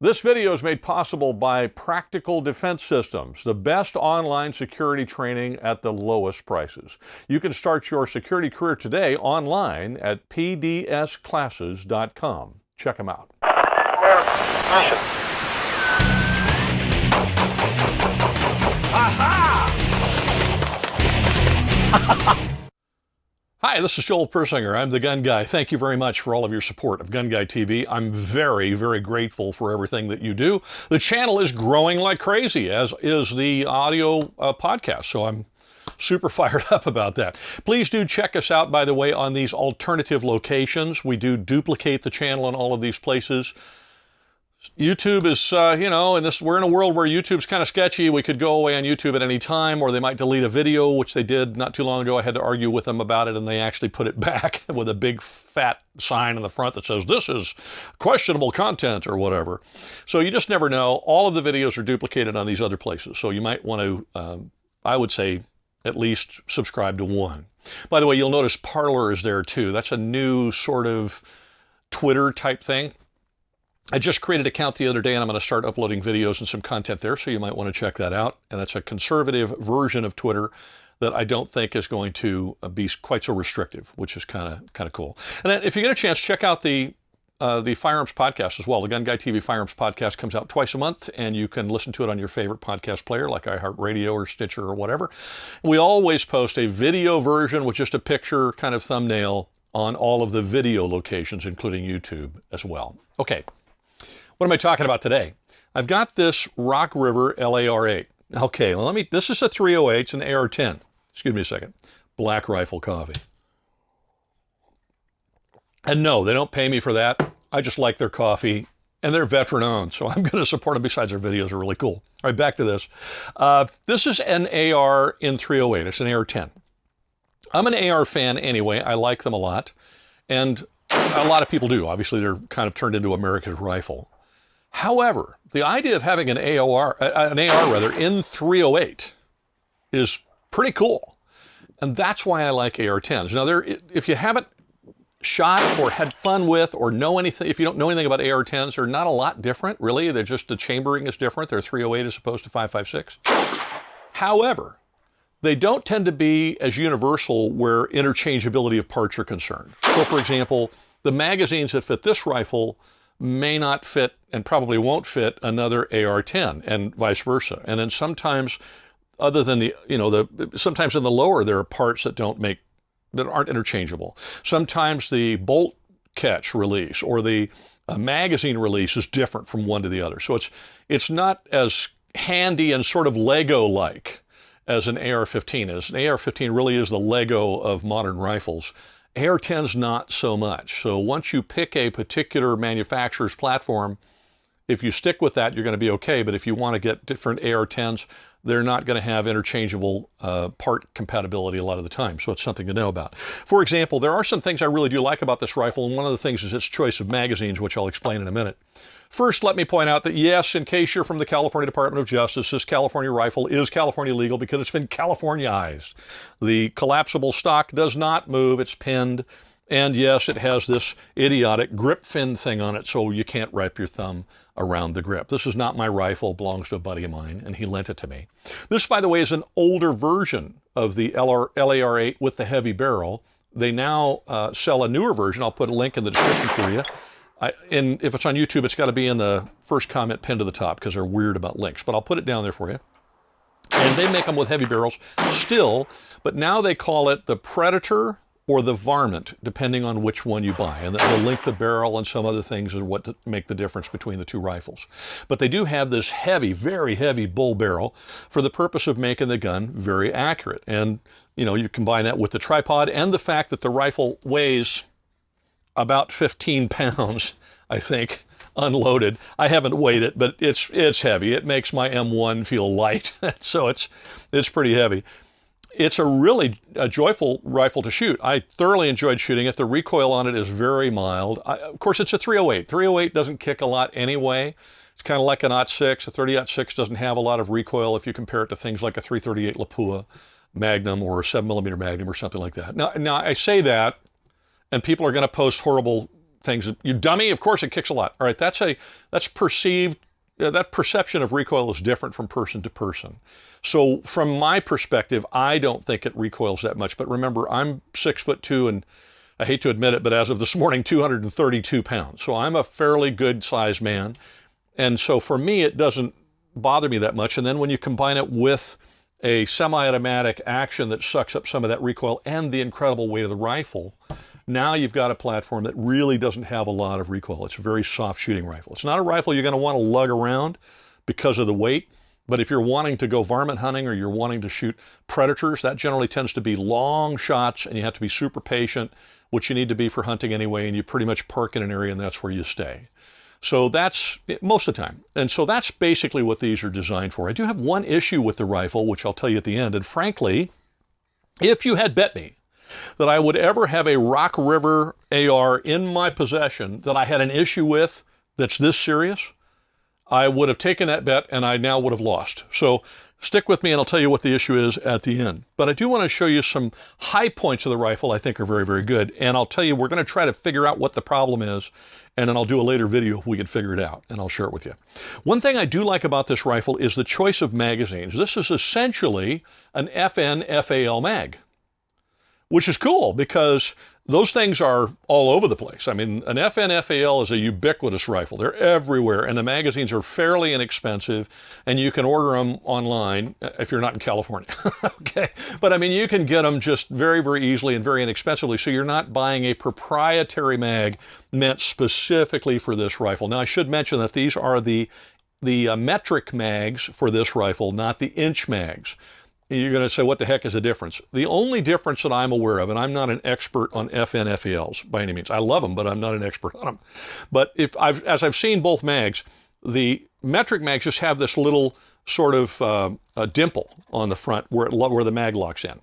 This video is made possible by Practical Defense Systems, the best online security training at the lowest prices. You can start your security career today online at pdsclasses.com. Check them out. Hi, this is Joel Persinger. I'm the Gun Guy. Thank you very much for all of your support of GunGuyTV. I'm very, very grateful for everything that you do. The channel is growing like crazy, as is the audio podcast, so I'm super fired up about that. Please do check us out, by the way, on these alternative locations. We do duplicate the channel in all of these places. YouTube is, we're in a world where YouTube's kind of sketchy. We could go away on YouTube at any time, or they might delete a video, which they did not too long ago. I had to argue with them about it, and they actually put it back with a big fat sign in the front that says, "This is questionable content," or whatever. So you just never know. All of the videos are duplicated on these other places. So you might want to, I would say, at least subscribe to one. By the way, you'll notice Parler is there too. That's a new sort of Twitter type thing. I just created an account the other day, and I'm going to start uploading videos and some content there, so you might want to check that out. And that's a conservative version of Twitter that I don't think is going to be quite so restrictive, which is kind of cool. And then if you get a chance, check out the Firearms podcast as well. The GunGuyTV Firearms podcast comes out twice a month, and you can listen to it on your favorite podcast player like iHeartRadio or Stitcher or whatever. We always post a video version with just a picture kind of thumbnail on all of the video locations, including YouTube as well. Okay. What am I talking about today? I've got this Rock River LAR8. Okay, well, this is a 308, it's an AR10. Excuse me a second. Black Rifle coffee. And no, they don't pay me for that. I just like their coffee, and they're veteran owned, so I'm going to support them. Besides, their videos are really cool. All right, back to this. This is an AR in 308. It's an AR10. I'm an AR fan anyway. I like them a lot, and a lot of people do. Obviously, they're kind of turned into America's rifle. However, the idea of having an AR in 308 is pretty cool. And that's why I like AR10s. Now, if you haven't shot or had fun with or know anything, if you don't know anything about AR10s, they're not a lot different, really. They're just, the chambering is different. They're 308 as opposed to 5.56. However, they don't tend to be as universal where interchangeability of parts are concerned. So, for example, the magazines that fit this rifle may not fit and probably won't fit another AR10, and vice versa. And then sometimes, other than sometimes in the lower there are parts that aren't interchangeable. Sometimes the bolt catch release or the magazine release is different from one to the other. So it's not as handy and sort of Lego-like as an AR-15 is. An AR-15 really is the Lego of modern rifles. AR-10's not so much. So once you pick a particular manufacturer's platform, if you stick with that, you're going to be okay. But if you want to get different AR-10s, they're not going to have interchangeable part compatibility a lot of the time. So it's something to know about. For example, there are some things I really do like about this rifle, and one of the things is its choice of magazines, which I'll explain in a minute. First, let me point out that, yes, in case you're from the California Department of Justice, this California rifle is California legal because it's been Californiaized. The collapsible stock does not move, it's pinned, and yes, it has this idiotic grip fin thing on it, so you can't wrap your thumb around the grip. This is not my rifle, it belongs to a buddy of mine, and he lent it to me. This, by the way, is an older version of the LAR8 with the heavy barrel. They now sell a newer version. I'll put a link in the description for you. If it's on YouTube, it's got to be in the first comment pinned to the top because they're weird about links, but I'll put it down there for you. And they make them with heavy barrels still, but now they call it the Predator or the Varmint, depending on which one you buy. And the length of barrel and some other things are what make the difference between the two rifles. But they do have this heavy, very heavy bull barrel for the purpose of making the gun very accurate. And, you combine that with the tripod and the fact that the rifle weighs about 15 pounds, I think, unloaded. I haven't weighed it, but it's heavy. It makes my M1 feel light, so it's pretty heavy. It's a really joyful rifle to shoot. I thoroughly enjoyed shooting it. The recoil on it is very mild. Of course, it's a 308. 308 doesn't kick a lot anyway. It's kind of like an .6. A 30-06 doesn't have a lot of recoil if you compare it to things like a 338 Lapua Magnum or a 7mm Magnum or something like that. Now I say that, and people are going to post horrible things. You dummy, of course it kicks a lot. All right, that's perceived, that perception of recoil is different from person to person. So from my perspective, I don't think it recoils that much. But remember, I'm 6'2", and I hate to admit it, but as of this morning, 232 pounds. So I'm a fairly good sized man. And so for me, it doesn't bother me that much. And then when you combine it with a semi-automatic action that sucks up some of that recoil and the incredible weight of the rifle, now you've got a platform that really doesn't have a lot of recoil. It's a very soft shooting rifle. It's not a rifle you're going to want to lug around because of the weight. But if you're wanting to go varmint hunting or you're wanting to shoot predators, that generally tends to be long shots, and you have to be super patient, which you need to be for hunting anyway, and you pretty much park in an area and that's where you stay. So that's most of the time. And so that's basically what these are designed for. I do have one issue with the rifle, which I'll tell you at the end. And frankly, if you had bet me that I would ever have a Rock River AR in my possession that I had an issue with that's this serious, I would have taken that bet and I now would have lost. So stick with me and I'll tell you what the issue is at the end. But I do want to show you some high points of the rifle I think are very, very good. And I'll tell you, we're going to try to figure out what the problem is. And then I'll do a later video if we can figure it out, and I'll share it with you. One thing I do like about this rifle is the choice of magazines. This is essentially an FN FAL mag, which is cool because those things are all over the place. I mean, an FN FAL is a ubiquitous rifle. They're everywhere, and the magazines are fairly inexpensive, and you can order them online if you're not in California. Okay, but I mean, you can get them just very, very easily and very inexpensively, so you're not buying a proprietary mag meant specifically for this rifle. Now, I should mention that these are the metric mags for this rifle, not the inch mags. You're going to say, what the heck is the difference? The only difference that I'm aware of, and I'm not an expert on FN FALs by any means. I love them, but I'm not an expert on them. But as I've seen both mags, the metric mags just have this little sort of a dimple on the front where the mag locks in.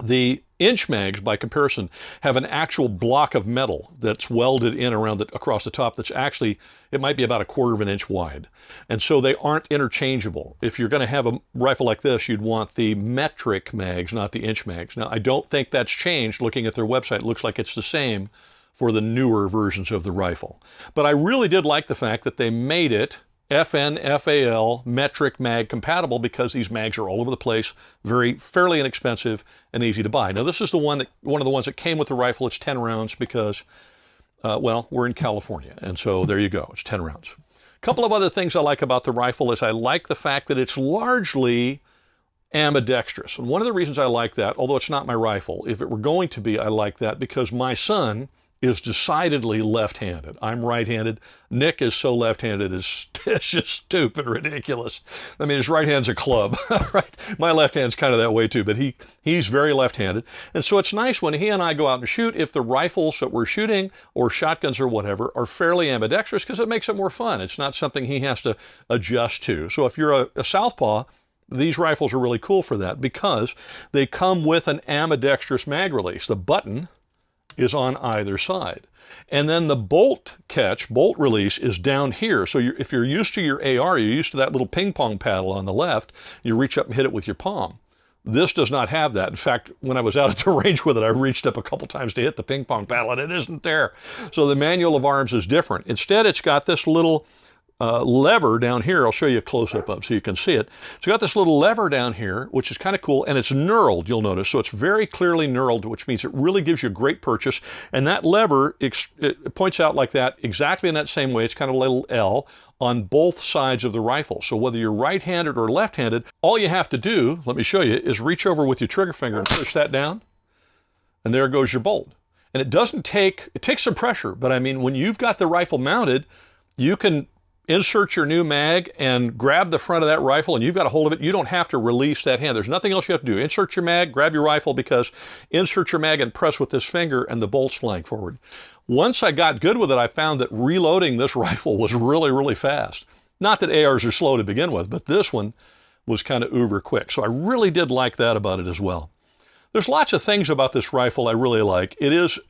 The inch mags, by comparison, have an actual block of metal that's welded in across the top that's actually, it might be about 1/4 of an inch wide. And so they aren't interchangeable. If you're going to have a rifle like this, you'd want the metric mags, not the inch mags. Now, I don't think that's changed. Looking at their website, it looks like it's the same for the newer versions of the rifle. But I really did like the fact that they made it FN FAL metric mag compatible because these mags are all over the place, fairly inexpensive and easy to buy. Now this is one of the ones that came with the rifle. It's 10 rounds because, well, we're in California, and so there you go. It's 10 rounds. A couple of other things I like about the rifle is I like the fact that it's largely ambidextrous. And one of the reasons I like that, although it's not my rifle, if it were going to be, I like that because my son is decidedly left-handed. I'm right-handed. Nick is so left-handed, it's just stupid, ridiculous. I mean, his right hand's a club, right? My left hand's kind of that way too, but he's very left-handed. And so it's nice when he and I go out and shoot, if the rifles that we're shooting or shotguns or whatever are fairly ambidextrous, because it makes it more fun. It's not something he has to adjust to. So if you're a southpaw, these rifles are really cool for that because they come with an ambidextrous mag release. The button is on either side. And then the bolt release is down here. So if you're used to your AR, you're used to that little ping pong paddle on the left, you reach up and hit it with your palm. This does not have that. In fact, when I was out at the range with it, I reached up a couple times to hit the ping pong paddle and it isn't there. So the manual of arms is different. Instead, it's got this little lever down here. I'll show you a close-up of so you can see it. It's got this little lever down here, which is kind of cool, and it's knurled, you'll notice. So it's very clearly knurled, which means it really gives you a great purchase. And that lever, it points out like that, exactly in that same way. It's kind of a little L on both sides of the rifle. So whether you're right-handed or left-handed, all you have to do, let me show you, is reach over with your trigger finger and push that down, and there goes your bolt. And it takes some pressure, but I mean, when you've got the rifle mounted, you can insert your new mag and grab the front of that rifle and you've got a hold of it. You don't have to release that hand. There's nothing else you have to do. Insert your mag, grab your rifle, because insert your mag and press with this finger and the bolt's flying forward. Once I got good with it, I found that reloading this rifle was really, really fast. Not that ARs are slow to begin with, but this one was kind of uber quick. So I really did like that about it as well. There's lots of things about this rifle I really like. If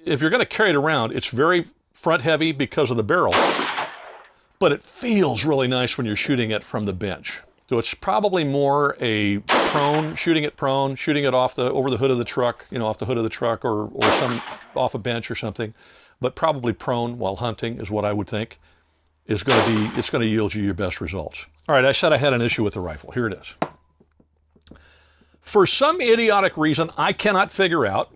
you're going to carry it around, it's very front heavy because of the barrel. But it feels really nice when you're shooting it from the bench. So it's probably more a prone, shooting it over the hood of the truck, off the hood of the truck or off a bench or something. but probably prone while hunting is what I would think is going to be, it's going to yield you your best results. All right, I said I had an issue with the rifle. Here it is. For some idiotic reason, I cannot figure out,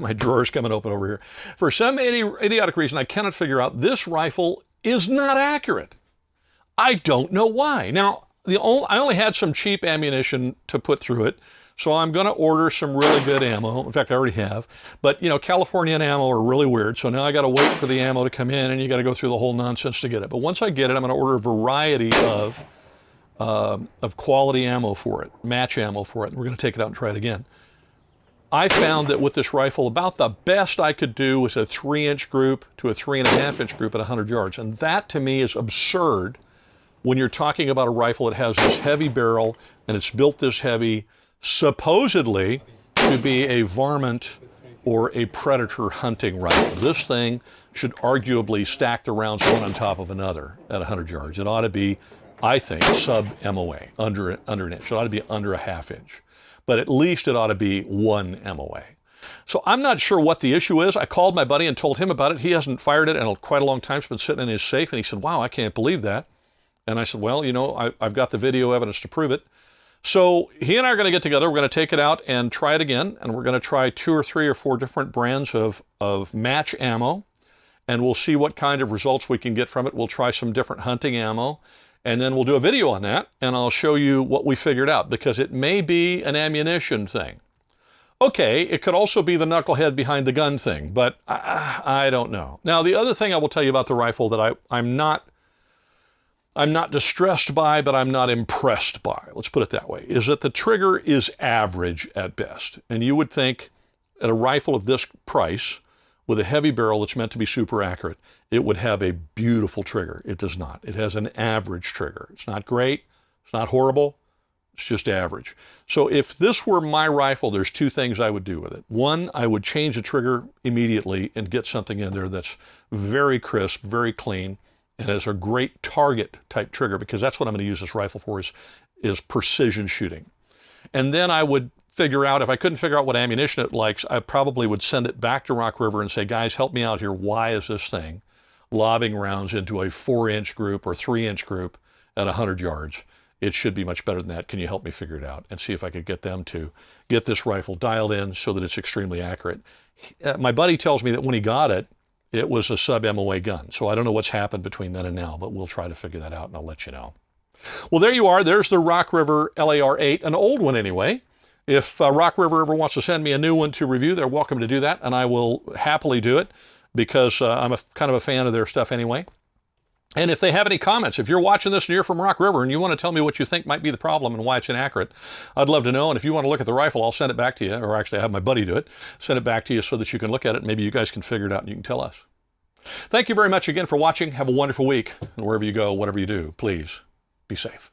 my drawer's coming open over here. For some idiotic reason, I cannot figure out this rifle is not accurate. I don't know why. Now, I only had some cheap ammunition to put through it, so I'm going to order some really good ammo. In fact, I already have. But, you know, Californian ammo are really weird, so now I got to wait for the ammo to come in, and you got to go through the whole nonsense to get it. But once I get it, I'm going to order a variety of quality ammo for it, match ammo for it, and we're going to take it out and try it again. I found that with this rifle, about the best I could do was a 3-inch group to a 3.5-inch group at 100 yards. And that, to me, is absurd when you're talking about a rifle that has this heavy barrel and it's built this heavy, supposedly to be a varmint or a predator hunting rifle. This thing should arguably stack the rounds one on top of another at 100 yards. It ought to be, I think, sub-MOA, under an inch. It ought to be under a 1/2 inch. But at least it ought to be 1 MOA. So I'm not sure what the issue is. I called my buddy and told him about it. He hasn't fired it in quite a long time. It's been sitting in his safe. And he said, wow, I can't believe that. And I said, well, you know, I've got the video evidence to prove it. So he and I are going to get together. We're going to take it out and try it again. And we're going to try 2 or 3 or 4 different brands of match ammo. And we'll see what kind of results we can get from it. We'll try some different hunting ammo. And then we'll do a video on that. And I'll show you what we figured out. Because it may be an ammunition thing. Okay, it could also be the knucklehead behind the gun thing. But I don't know. Now, the other thing I will tell you about the rifle that I'm not distressed by, but I'm not impressed by, let's put it that way, is that the trigger is average at best. And you would think at a rifle of this price, with a heavy barrel that's meant to be super accurate, it would have a beautiful trigger. It does not. It has an average trigger. It's not great. It's not horrible. It's just average. So if this were my rifle, there's 2 things I would do with it. One, I would change the trigger immediately and get something in there that's very crisp, very clean, and has a great target type trigger, because that's what I'm going to use this rifle for, is precision shooting. And then I would figure out, if I couldn't figure out what ammunition it likes, I probably would send it back to Rock River and say, guys, help me out here. Why is this thing lobbing rounds into a 4-inch group or 3-inch group at 100 yards? It should be much better than that. Can you help me figure it out? And see if I could get them to get this rifle dialed in so that it's extremely accurate. My buddy tells me that when he got it, it was a sub-MOA gun. So I don't know what's happened between then and now, but we'll try to figure that out and I'll let you know. Well, there you are. There's the Rock River LAR-8, an old one anyway. If Rock River ever wants to send me a new one to review, they're welcome to do that, and I will happily do it because I'm kind of a fan of their stuff anyway. And if they have any comments, if you're watching this and you're from Rock River and you want to tell me what you think might be the problem and why it's inaccurate, I'd love to know. And if you want to look at the rifle, I'll send it back to you, or actually I have my buddy do it, send it back to you so that you can look at it. Maybe you guys can figure it out and you can tell us. Thank you very much again for watching. Have a wonderful week. And wherever you go, whatever you do, please be safe.